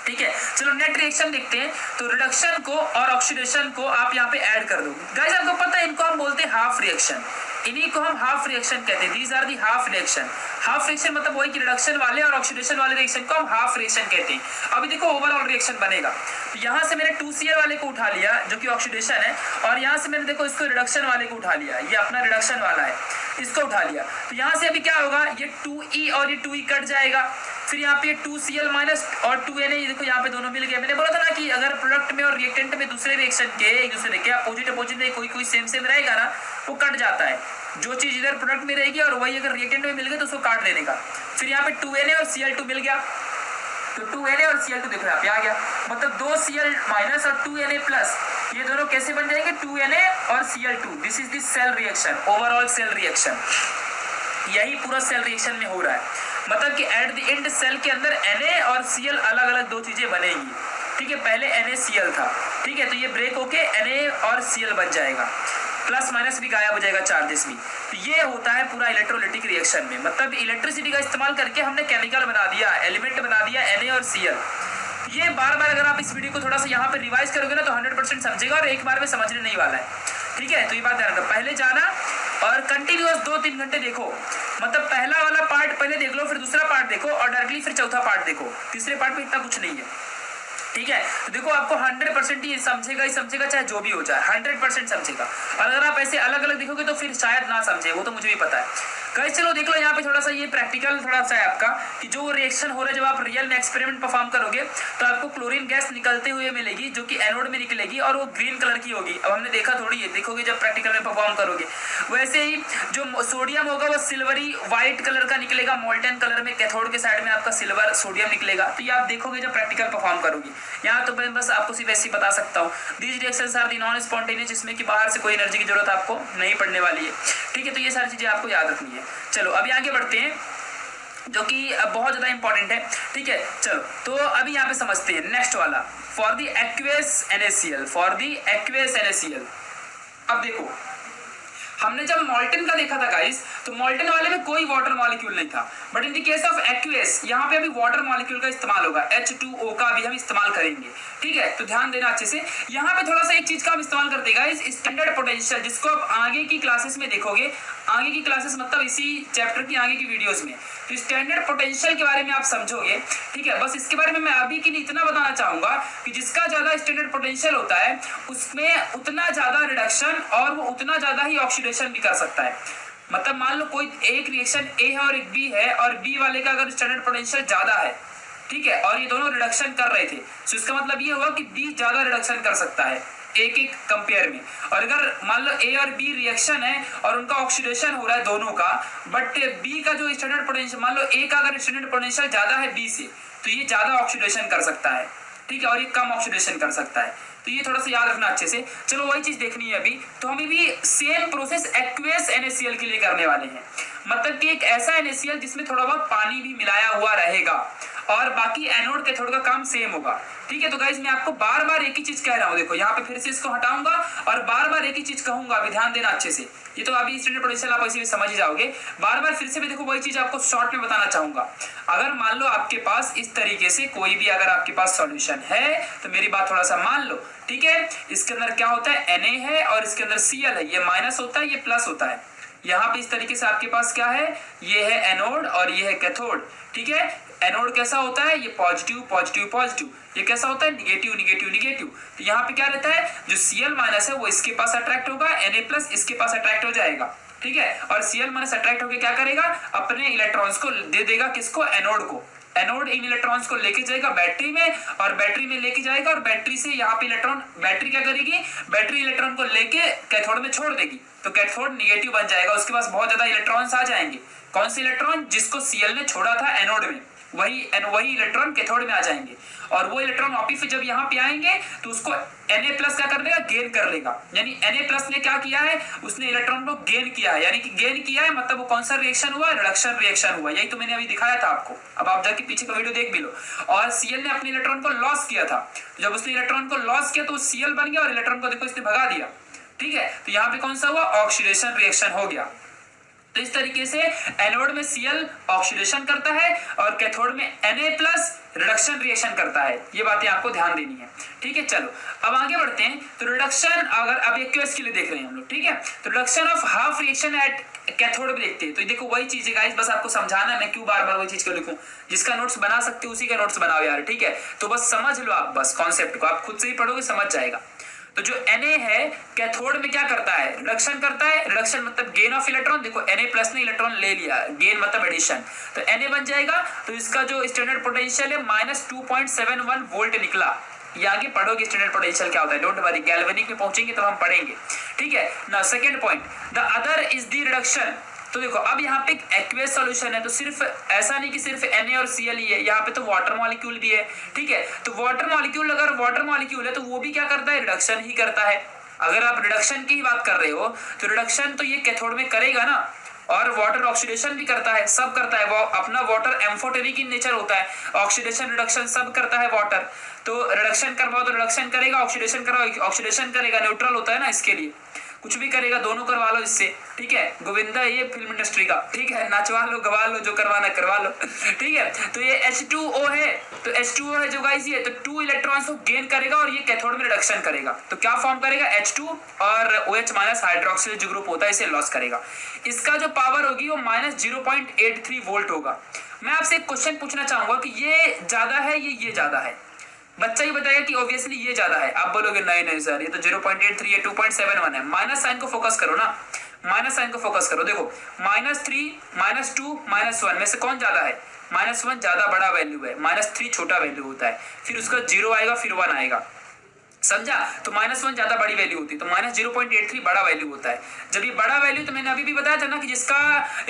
ठीक है, चलो नेट रिएक्शन देखते हैं। तो रिडक्शन को और ऑक्सीडेशन को आप यहाँ पे ऐड कर दो। गाइस आपको पता है इनको हम बोलते हैं हाफ रिएक्शन, इन्हीं को हम हाफ रिएक्शन कहते हैं। These are the half reaction. Half reaction मतलब वही कि रिडक्शन वाले और ऑक्सीडेशन वाले रिएक्शन को हम हाफ रिएक्शन कहते हैं। अभी देखो ओवरऑल रिएक्शन बनेगा, तो यहाँ से मैंने 2Cl वाले को उठा लिया जो कि ऑक्सीडेशन है, और यहाँ से मैंने देखो इसको रिडक्शन वाले को उठा लिया, ये अपना रिडक्शन वाला है, इसको उठा लिया। तो यहाँ से अभी क्या होगा, ये 2E और ये 2E कट जाएगा, फिर यहाँ पे 2Cl- और 2Na, देखो यहाँ पे दोनों मिल गए। मैंने बोला था ना कि अगर प्रोडक्ट में और रिएक्टेंट में दूसरे रिएक्शन के एक दूसरे के अपोजिट में कोई सेम रहेगा ना, वो कट जाता है। जो चीज इधर प्रोडक्ट में रहेगी और वही अगर रिएक्टेंट में मिल गई तो उसको काट देने का। फिर यहाँ पे 2Na और Cl2 मिल गया, तो 2Na और Cl2 देखो यहाँ पे आ गया, मतलब 2Cl- और 2Na+, ये दोनों कैसे बन जाएंगे, 2Na और Cl2। This is the cell reaction, overall cell reaction. यही पूरा सेल रिएक्शन में हो रहा है, मतलब कि एट द एंड सेल के अंदर Na और Cl अलग अलग दो चीजें बनेगी। ठीक है, पहले NaCl था, ठीक है, तो ये ब्रेक होके Na और Cl बच जाएगा, प्लस माइनस भी गायब हो जाएगा, चार्जेस भी। तो ये होता है पूरा इलेक्ट्रोलिटिक रिएक्शन में, मतलब इलेक्ट्रिसिटी का इस्तेमाल करके हमने केमिकल बना दिया, एलिमेंट बना दिया Na और Cl। ये बार बार अगर आप इस वीडियो को थोड़ा सा यहाँ पे रिवाइज करोगे ना तो 100% समझेगा, और एक बार में समझने नहीं वाला है। ठीक है, तो ये बात ध्यान रखो, पहले जाना और कंटिन्यूअस 2-3 घंटे देखो, मतलब पहला वाला पार्ट पहले देख लो, फिर दूसरा पार्ट देखो, और डायरेक्टली फिर चौथा पार्ट देखो। तीसरे पार्ट में इतना कुछ नहीं है। ठीक है, तो देखो आपको 100% ही समझेगा, चाहे जो भी हो जाए 100% समझेगा। और अगर आप ऐसे अलग अलग देखोगे तो फिर शायद ना समझे, वो तो मुझे भी पता है। गाइस चलो देख लो यहाँ पे थोड़ा सा ये प्रैक्टिकल थोड़ा सा है आपका, कि जो रिएक्शन हो रहा है जब आप रियल में एक्सपेरिमेंट परफॉर्म करोगे तो आपको क्लोरीन गैस निकलते हुए मिलेगी, जो कि एनोड में निकलेगी, और वो ग्रीन कलर की होगी। अब हमने देखा थोड़ी है, देखोगे जब प्रैक्टिकल में परफॉर्म करोगे। वैसे ही जो सोडियम होगा वो सिल्वरी व्हाइट कलर का निकलेगा, मोल्टन कलर में, कैथोड के साइड में आपका सिल्वर सोडियम निकलेगा। तो ये आप देखोगे जब प्रैक्टिकल परफॉर्म करोगे। यहाँ तो मैं बस आपको सिर्फ ऐसे ही बता सकता हूँ, these reactions are the non spontaneous, जिसमें कि बाहर से कोई एनर्जी की जरूरत आपको नहीं पड़ने वाली है। ठीक है, तो ये सारी चीजें आपको याद रखनी है। चलो अभी आगे बढ़ते हैं, जो कि बहुत ज्यादा इंपॉर्टेंट है। ठीक है, चलो तो अभी यहाँ पे समझते हैं नेक्स्ट वाला, फॉर द एक्वेस NaCl। अब देखो हमने जब मॉल्टन का देखा था गाइस, तो मॉल्टन वाले में कोई वाटर मॉलिक्यूल नहीं था, but in the case of aqueous यहाँ पे अभी वाटर मॉलिक्यूल का इस्तेमाल होगा, H2O का भी हम इस्तेमाल करेंगे। ठीक है, तो ध्यान देना अच्छे से। यहाँ पे थोड़ा सा एक चीज का हम इस्तेमाल करते हैं गाइस, स्टैंडर्ड पोटेंशियल, जिसको आप आगे की क्लासेस में देखोगे, आगे की क्लासेस मतलब इसी चैप्टर की आगे की वीडियोस में, तो स्टैंडर्ड पोटेंशियल के बारे में आप समझोगे। ठीक है, बस इसके बारे में मैं अभी के लिए इतना बताना चाहूंगा कि जिसका ज्यादा स्टैंडर्ड पोटेंशियल होता है उसमें उतना ज्यादा रिडक्शन और वो उतना ज्यादा ही ऑक्सीडेशन भी कर सकता है। मतलब मान लो कोई एक रिएक्शन ए है और एक बी है, और बी वाले का अगर स्टैंडर्ड पोटेंशियल ज्यादा है, ठीक है, और ये दोनों रिडक्शन कर रहे थे, तो इसका मतलब ये होगा कि बी ज्यादा रिडक्शन कर सकता है एक एक कंपेयर में। और अगर मान लो ए और बी रिएक्शन है और उनका ऑक्सीडेशन हो रहा है दोनों का, बट बी का जो स्टैंडर्ड पोटेंशियल, मान लो ए का अगर स्टैंडर्ड पोटेंशियल ज्यादा है बी से, तो ये ज्यादा ऑक्सीडेशन कर सकता है। ठीक है, और ये कम ऑक्सीडेशन कर सकता है। तो ये थोड़ा सा याद रखना अच्छे से। चलो वही चीज देखनी है अभी, तो हम भी सेम प्रोसेस एक्वेस NaCl के लिए करने वाले हैं, मतलब कि एक ऐसा NaCl जिसमें थोड़ा बहुत पानी भी मिलाया हुआ रहेगा, और बाकी एनोड कैथोड का काम सेम होगा। ठीक है, तो गाइस मैं आपको बार बार एक ही चीज कह रहा हूँ, देखो यहाँ पे फिर से इसको हटाऊंगा और बार बार एक ही चीज कहूंगा, अभी ध्यान देना अच्छे से। ये तो अभी स्टैंडर्ड पोटेंशियल आप ऐसे भी समझ ही जाओगे, बार बार फिर से मैं देखो वही चीज आपको शॉर्ट में बताना चाहूंगा। अगर मान लो आपके पास इस तरीके से कोई भी अगर आपके पास सॉल्यूशन है, तो मेरी बात थोड़ा सा मान लो। ठीक है, इसके अंदर क्या होता है, Na है और इसके अंदर Cl है, ये माइनस होता है, ये प्लस होता है। यहाँ पे इस तरीके से आपके पास क्या है, ये है एनोड और ये है कैथोड। ठीक है, एनोड कैसा होता है, ये पॉजिटिव पॉजिटिव पॉजिटिव, ये कैसा होता है, निगेटिव निगेटिव निगेटिव। तो यहाँ पे क्या रहता है, जो Cl- है वो इसके पास अट्रैक्ट होगा, Na+ इसके पास अट्रैक्ट हो जाएगा। ठीक है, और Cl- अट्रैक्ट होकर क्या करेगा, अपने इलेक्ट्रॉन्स को दे देगा, किसको, एनोड को। एनोड इन इलेक्ट्रॉन्स को लेके जाएगा बैटरी में, और बैटरी में लेके जाएगा, और बैटरी से यहाँ पे इलेक्ट्रॉन, बैटरी क्या करेगी, बैटरी इलेक्ट्रॉन को लेके कैथोड में छोड़ देगी, तो कैथोड निगेटिव बन जाएगा, उसके पास बहुत ज्यादा इलेक्ट्रॉन्स आ जाएंगे। कौन से इलेक्ट्रॉन? जिसको Cl ने छोड़ा था एनोड में, वही इलेक्ट्रॉन कैथोड में आ जाएंगे, और वो इलेक्ट्रॉन वापिस जब यहाँ पे आएंगे तो उसको Na+ क्या कर देगा, गेन कर लेगा। यानी Na+ ने क्या किया है, उसने इलेक्ट्रॉन को गेन किया है, यानी कि गेन किया है मतलब वो कौन सा रिएक्शन हुआ, रिडक्शन रिएक्शन हुआ। यही तो मैंने अभी दिखाया था आपको, अब आप जाके पीछे का वीडियो देख भी लो। और Cl ने अपने इलेक्ट्रॉन को लॉस किया था, जब उसने इलेक्ट्रॉन को लॉस किया तो Cl बन गया, और इलेक्ट्रॉन को देखो इसने भगा दिया। ठीक है, तो यहाँ पे कौन सा हुआ, ऑक्सीडेशन रिएक्शन हो गया। तो इस तरीके से एनोड में Cl ऑक्सीडेशन करता है और कैथोड में Na+ रिडक्शन रिएक्शन करता है। ये बातें आपको ध्यान देनी है। ठीक है, चलो अब आगे बढ़ते हैं। तो रिडक्शन, अगर अब एक्यूएस के लिए देख रहे हैं हम लोग, ठीक है, तो reduction of half reaction at cathode में देखते हैं। तो देखो वही चीज है गाइस, बस आपको समझाना है, मैं क्यों बार बार वही चीज को लिखूं। जिसका नोट्स बना सकते हो उसी का नोट्स बनाओ यार, ठीक है। तो बस समझ लो आप, बस कॉन्सेप्ट को आप खुद से ही पढ़ोगे समझ जाएगा। तो जो Na है कैथोड में क्या करता है, रिडक्शन करता है। रिडक्शन मतलब गेन ऑफ इलेक्ट्रॉन, देखो Na+ ने इलेक्ट्रॉन ले लिया, गेन मतलब एडिशन, तो Na बन जाएगा। तो इसका जो स्टैंडर्ड पोटेंशियल है -2.71 वोल्ट निकला। ये आगे पढ़ोगे स्टैंडर्ड पोटेंशियल क्या होता है, डोंट वरी, गैल्वेनिक में पहुंचेंगे तो हम पढ़ेंगे। ठीक है ना, second point, the other is the reduction. तो देखो अब यहाँ पे एक्वेस सॉल्यूशन है, तो सिर्फ ऐसा नहीं कि सिर्फ Na और Cl ही है, यहाँ पे तो वाटर मॉलिक्यूल भी है। ठीक है, तो वाटर मॉलिक्यूल, अगर वाटर मॉलिक्यूल है तो वो भी क्या करता है, रिडक्शन ही करता है। अगर आप रिडक्शन की ही बात कर रहे हो तो रिडक्शन तो ये कैथोड में करेगा ना, और वाटर ऑक्सीडेशन भी करता है, सब करता है। वो अपना वाटर एम्फोटेरिक इन नेचर होता है, ऑक्सीडेशन रिडक्शन सब करता है वाटर। तो रिडक्शन करवाओ तो रिडक्शन करेगा, ऑक्सीडेशन करवाओ ऑक्सीडेशन करेगा, न्यूट्रल होता है ना, इसके लिए कुछ भी करेगा, दोनों करवा लो इससे। ठीक है, गोविंदा ये फिल्म इंडस्ट्री का, ठीक है, नाचवा लो गवा लो, जो करवाना करवा लो। ठीक है, तो ये H2O है, तो H2O है जो गाइस, ये तो 2 इलेक्ट्रॉन्स को गेन करेगा और ये कैथोड में रिडक्शन करेगा। तो क्या फॉर्म करेगा, H2 और OH- हाइड्रोक्सिल जो ग्रुप होता है इसे लॉस करेगा। इसका जो पावर होगी वो -0.83 वोल्ट होगा। मैं आपसे एक क्वेश्चन पूछना चाहूंगा कि ये ज्यादा है ये ज्यादा है? बच्चा ही बताएगा कि ऑब्वियसली ये ज्यादा है। आप बोलोगे नहीं सर, ये तो 0.83 है, 2.71 है। माइनस साइन को फोकस करो ना, माइनस साइन को फोकस करो। देखो -3, -2, -1 में से कौन ज्यादा है? -1 ज्यादा बड़ा वैल्यू है, -3 छोटा वैल्यू होता है, फिर उसका 0 आएगा, फिर 1 आएगा, समझा? तो -1 ज्यादा बड़ी वैल्यू होती है, तो -0.83 बड़ा वैल्यू होता है। जब ये बड़ा वैल्यू, तो मैंने अभी भी बताया था ना कि जिसका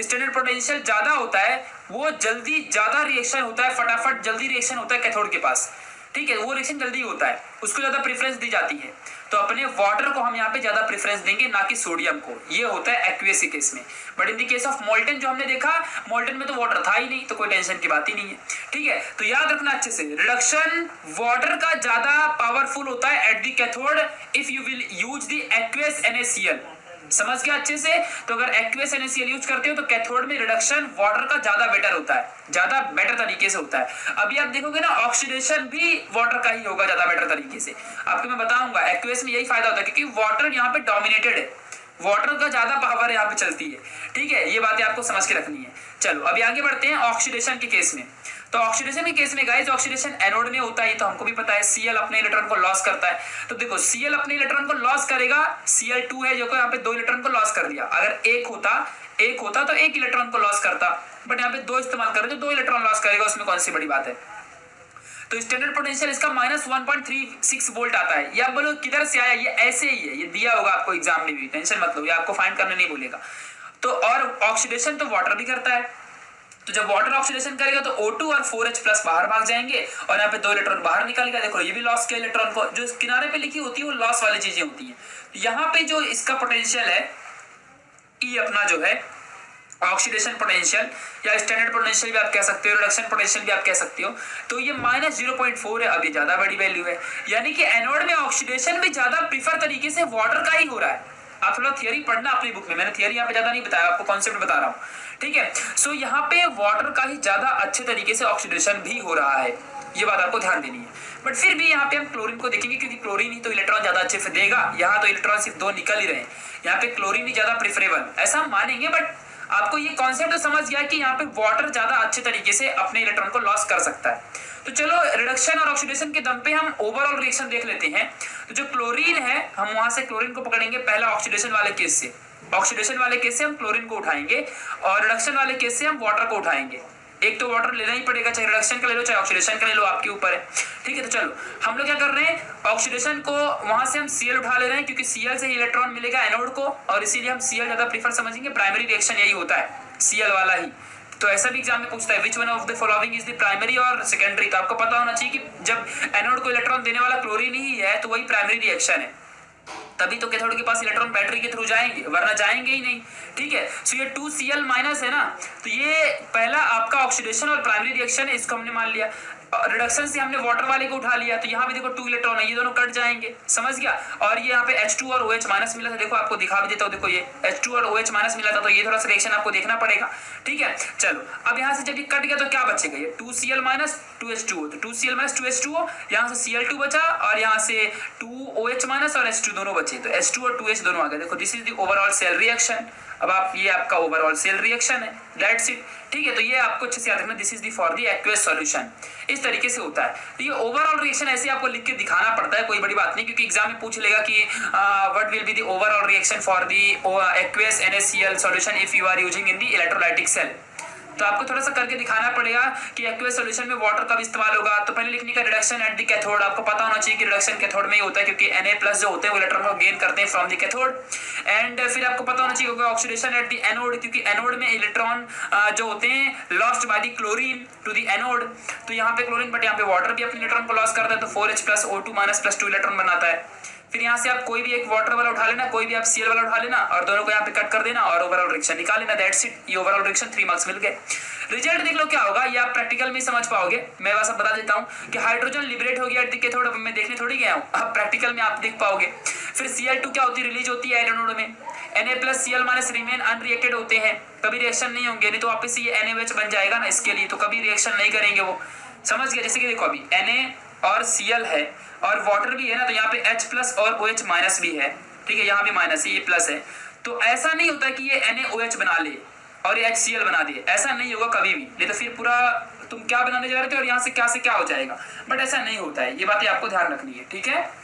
स्टैंडर्ड पोटेंशियल ज्यादा होता है वो जल्दी ज्यादा रिएक्शन होता है, फटाफट जल्दी रिएक्शन होता है कैथोड के पास। ठीक है, वो रिएक्शन जल्दी होता है, उसको ज्यादा प्रेफरेंस दी जाती है। तो अपने वाटर को हम यहाँ पे ज्यादा प्रेफरेंस देंगे, ना कि सोडियम को। ये होता है एक्वियस के केस में। But in the case of molten जो हमने देखा, मोल्टन में तो वाटर था ही नहीं, तो कोई टेंशन की बात ही नहीं है। ठीक है, तो याद रखना अच्छे से, रिडक्शन वाटर का ज्यादा पावरफुल होता है at the cathode if you will use the aqueous NaCl। समझ गया अच्छे से? तो अगर एक्वियस NaCl यूज करते हो तो कैथोड में रिडक्शन वाटर का ज्यादा बेटर होता है, ज्यादा बेटर तरीके से होता है। अभी आप देखोगे ना, ऑक्सीडेशन भी वाटर का ही होगा ज्यादा बेटर तरीके से। आपको मैं बताऊंगा, एक्वियस में यही फायदा होता है क्योंकि वाटर यहाँ पे डोमिनेटेड है, वाटर का ज्यादा पावर यहाँ पे चलती है। ठीक है, ये बातें आपको समझ के रखनी है। चलो अभी आगे बढ़ते हैं ऑक्सीडेशन के केस में। तो ऑक्सीडेशन के केस में गाइस, ऑक्सीडेशन एनोड में होता है, तो हमको भी पता है। Cl अपने इलेक्ट्रॉन को लॉस करता है, तो देखो Cl अपने इलेक्ट्रॉन को लॉस करेगा। Cl2 है जो को यहाँ पे 2 इलेक्ट्रॉन को लॉस कर दिया। अगर एक होता तो 1 इलेक्ट्रॉन को लॉस करता, बट यहाँ पे 2 इस्तेमाल कर रहे तो 2 इलेक्ट्रॉन लॉस करेगा, उसमें कौन सी बड़ी बात है। तो स्टैंडर्ड पोटेंशियल इसका -1.36 वोल्ट आता है। या बोलो किधर से आया, ये ऐसे ही है, ये दिया होगा आपको एग्जाम में भी, टेंशन मत लो, ये आपको फाइंड करने नहीं बोलेगा। तो और ऑक्सीडेशन तो वाटर भी करता है, तो जब वाटर ऑक्सीडेशन करेगा तो O2 और 4H+ बाहर भाग जाएंगे और यहाँ पे 2 इलेक्ट्रॉन बाहर निकल गया। देखो ये भी लॉस के इलेक्ट्रॉन को, जो किनारे पे लिखी होती है वो लॉस वाली चीजें होती है। यहाँ पे जो इसका पोटेंशियल है E अपना जो है ऑक्सीडेशन पोटेंशियल, या स्टैंडर्ड पोटेंशियल भी आप कह सकते हो, रिडक्शन पोटेंशियल भी आप कह सकते हो, तो ये -0.4 है। अभी ज्यादा बड़ी वैल्यू है, यानी कि एनोड में ऑक्सीडेशन भी ज्यादा प्रीफर तरीके से वाटर का ही हो रहा है। आप थोड़ा थियरी पढ़ना अपनी बुक में, मैंने थियरी यहाँ पे ज्यादा नहीं बताया, आपको कॉन्सेप्ट बता रहा हूँ। ठीक है, सो यहाँ पे वाटर का ही ज्यादा अच्छे तरीके से ऑक्सीडेशन भी हो रहा है, ये बात आपको ध्यान देनी है। बट फिर भी यहाँ पे हम क्लोरीन को देखेंगे, क्योंकि क्लोरीन ही तो इलेक्ट्रॉन ज्यादा अच्छे से देगा। यहाँ तो इलेक्ट्रॉन सिर्फ 2 निकल ही रहे हैं, यहाँ पे क्लोरीन ही ज्यादा प्रेफरेबल, ऐसा हम मानेंगे। बट आपको ये कॉन्सेप्ट तो समझ गया कि यहाँ पे वाटर ज्यादा अच्छे तरीके से अपने इलेक्ट्रॉन को लॉस कर सकता है। तो चलो रिडक्शन और ऑक्सीडेशन के दम पे हम ओवरऑल रिएक्शन देख लेते हैं। तो जो क्लोरीन है, हम वहां से क्लोरीन को पकड़ेंगे पहला ऑक्सीडेशन वाले केस से। ऑक्सीडेशन वाले केस से हम क्लोरीन को उठाएंगे और रिडक्शन वाले केस से हम वाटर को उठाएंगे। एक तो वाटर लेना ही पड़ेगा, चाहे रिडक्शन का ले लो चाहे ऑक्सीडेशन का ले लो, आपके ऊपर है। ठीक है, तो चलो हम लोग क्या कर रहे हैं, ऑक्सीडेशन को वहां से हम Cl उठा ले रहे हैं, क्योंकि Cl से ही इलेक्ट्रॉन मिलेगा एनोड को, और इसीलिए हम Cl ज्यादा प्रीफर समझेंगे। प्राइमरी रिएक्शन यही होता है, Cl वाला ही। तो ऐसा भी एग्जाम में पूछता है, which one of the following is the primary और सेकेंडरी। तो आपको पता होना चाहिए कि जब एनोड को इलेक्ट्रॉन देने वाला क्लोरीन ही है तो वही प्राइमरी रिएक्शन है, तभी तो कैथोड के पास इलेक्ट्रॉन बैटरी के थ्रू जाएंगे, वरना जाएंगे ही नहीं। ठीक है, सो ये 2Cl माइनस है ना, तो ये पहला आपका ऑक्सीडेशन और प्राइमरी रिएक्शन है, इसको हमने मान लिया। रिडक्शन से हमने वाटर वाले को उठा लिया, तो यहाँ भी देखो 2 इलेक्ट्रॉन है, ये दोनों कट जाएंगे, समझ गया। और ये यहाँ पे H2 और OH माइनस मिला था, देखो आपको दिखा भी देता हूँ, देखो ये H2 और OH माइनस मिला था, तो ये थोड़ा सा रिएक्शन आपको देखना पड़ेगा। ठीक है, चलो अब यहाँ से जब ये कट गया तो क्या बचेगा, ये 2Cl माइनस 2H2O, तो 2Cl माइनस 2H2O, यहाँ से Cl2 बचा और यहाँ से 2OH माइनस और H2 दोनों बचे, तो H2 और 2H दोनों आ गए। देखो this is the overall cell reaction. अब आप ये आपका ओवरऑल सेल रिएक्शन है, दैट्स इट। ठीक है, तो ये आपको अच्छे से याद रखना, this is the for the aqueous solution, इस तरीके से होता है। तो ये ओवरऑल रिएक्शन ऐसे आपको लिख के दिखाना पड़ता है, कोई बड़ी बात नहीं, क्योंकि एग्जाम में पूछ लेगा कि what will be the overall reaction for the aqueous NaCl solution if you are using in the electrolytic cell. तो आपको थोड़ा सा करके दिखाना पड़ेगा कि एक्वेस सॉल्यूशन में वाटर कब इस्तेमाल होगा। तो पहले लिखने का रिडक्शन एट द कैथोड, आपको पता होना चाहिए कि रिडक्शन कैथोड में ही होता है, क्योंकि Na+ जो होते हैं वो इलेक्ट्रॉन को गेन करते हैं फ्रॉम द कैथोड। एंड फिर आपको पता होना चाहिए होगा ऑक्सीडेशन एट द एनोड, क्योंकि एनोड में इलेक्ट्रॉन जो होते हैं lost by the chlorine to the anode. तो यहाँ पे क्लोरीन बट यहाँ पे वाटर भी अपने इलेक्ट्रॉन को लॉस करता है, तो 4H+ O2 minus plus 2 electron बनाता है। फिर यहाँ से आप कोई भी एक वाटर वाला उठा लेना, कोई भी आप Cl वाला उठा लेना और दोनों को यहाँ पे कट कर देना और ओवरऑल रिएक्शन निकाल लेना, दैट्स इट। ये ओवरऑल रिएक्शन 3 मार्क्स मिल गए। रिजल्ट देख लो क्या होगा, ये आप प्रैक्टिकल में समझ पाओगे। मैं बस अब बता देता हूँ कि हाइड्रोजन लिबरेट हो गया एट द कैथोड, अब मैं देखने थोड़ी गया हूँ, अब प्रैक्टिकल में आप देख पाओगे। फिर Cl2 क्या होती है, रिलीज होती है एनोड में। Na+Cl माइनस रिमेन अनरिएक्टेड होते हैं, कभी रिएक्शन नहीं होंगे, नहीं तो वापस ये NaOH बन जाएगा ना, इसके लिए तो कभी रिएक्शन नहीं करेंगे वो, समझ गया। जैसे कि देखो अभी Na और Cl है और वाटर भी है ना, तो यहाँ पे H+ और OH माइनस भी है। ठीक है, यहाँ भी माइनस है, ये प्लस है। तो ऐसा नहीं होता कि ये NaOH बना ले और ये HCl बना दे, ऐसा नहीं होगा कभी भी, नहीं तो फिर पूरा तुम क्या बनाने जा रहे थे और यहाँ से क्या हो जाएगा, बट ऐसा नहीं होता है। ये बातें आपको ध्यान रखनी है, ठीक है।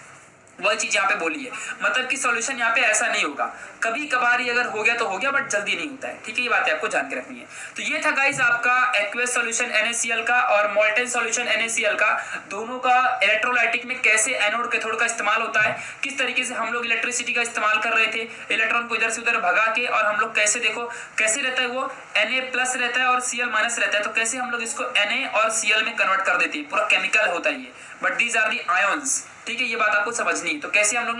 वही चीज यहाँ पे बोली है, मतलब कि सॉल्यूशन यहाँ पे ऐसा नहीं होगा, कभी कभार ही अगर हो गया तो हो गया, बट जल्दी नहीं होता है। ठीक है, ये बातें आपको जान के रखनी है। तो ये था गाइस आपका एक्वेस सॉल्यूशन NaCl का और मोल्टेन सॉल्यूशन NaCl का, दोनों का इलेक्ट्रोलाइटिक में कैसे एनोड कैथोड का इस्तेमाल होता है, किस तरीके से हम लोग इलेक्ट्रिसिटी का इस्तेमाल कर रहे थे इलेक्ट्रॉन को इधर से उधर भगा के, और हम लोग कैसे देखो कैसे रहता है वो Na+ रहता है और Cl- रहता है, तो कैसे हम लोग इसको Na और Cl में कन्वर्ट कर देते हैं, पूरा केमिकल होता है ये, but these are the ions. ठीक है, ये बात आपको समझनी है। तो कैसे हम लोग ने